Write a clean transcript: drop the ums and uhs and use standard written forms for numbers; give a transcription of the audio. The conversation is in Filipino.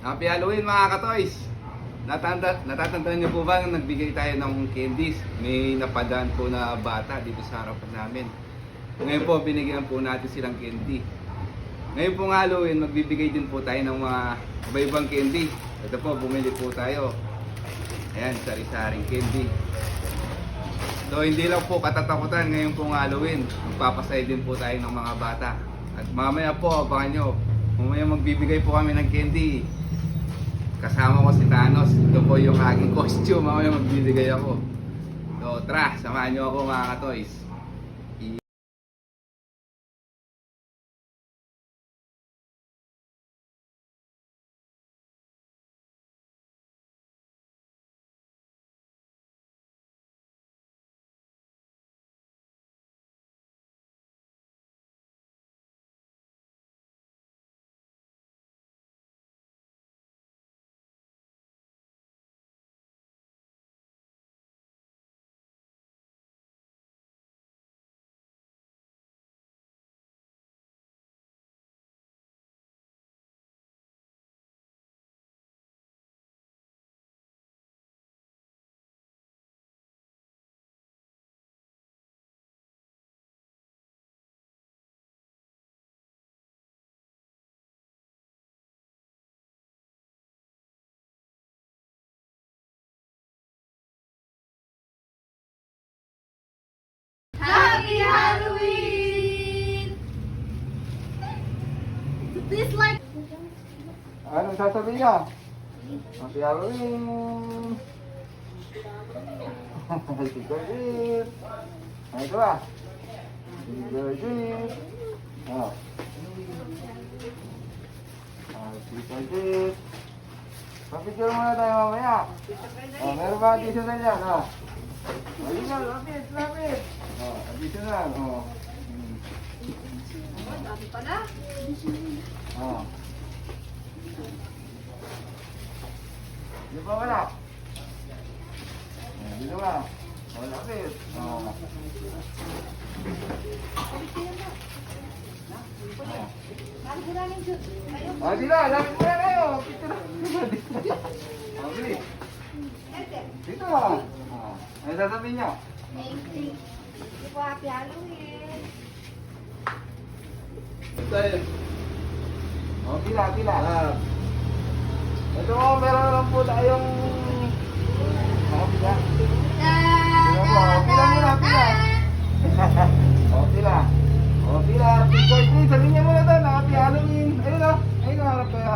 Happy Halloween mga katoys! Natatandaan niyo po ba nung nagbigay tayo ng candies? May napadaan po na bata dito sa harapan namin. Ngayon po, binigyan po natin silang candy. Ngayon po ng Halloween, magbibigay din po tayo ng mga iba-ibang candy. Ito po, bumili po tayo. Ayan, sari-saring candy. So, hindi lang po katatakutan ngayon po ng Halloween. Magpapasaya din po tayo ng mga bata. At mamaya po, abangan nyo. Mamaya magbibigay po kami ng candy. Kasama ko si Thanos. Ito po yung aking costume. Mamaya magbibigay ako. So, tara, samahan nyo ako mga katoys. Happy Halloween! Please like... Anong sasabihin niya? Happy Halloween! Happy Halloween! Ano ito ba? Happy Halloween! Oh. Happy Halloween! Papicture muna tayo mamaya. Oh, meron ba additional yan? Oh. Additional, lapit! Oh, additional. Oh. Oh, dami pala. Oh. Di ba wala? Dito ba? Oh, lapit. Oh. Oh, sila, lapit mo na kayo. Picture na. Oh, bilis. Dito ba? Oh. Ano sasabihin niyo? Thank you po. Happy Halloween. Tayo. Oh, pila. Ito mo, meron lang po tayong... Mga pila. Pila. Picture, please. Sabihin niyo muna doon. Happy Halloween. Ayun o. Ayun o, harap kayo.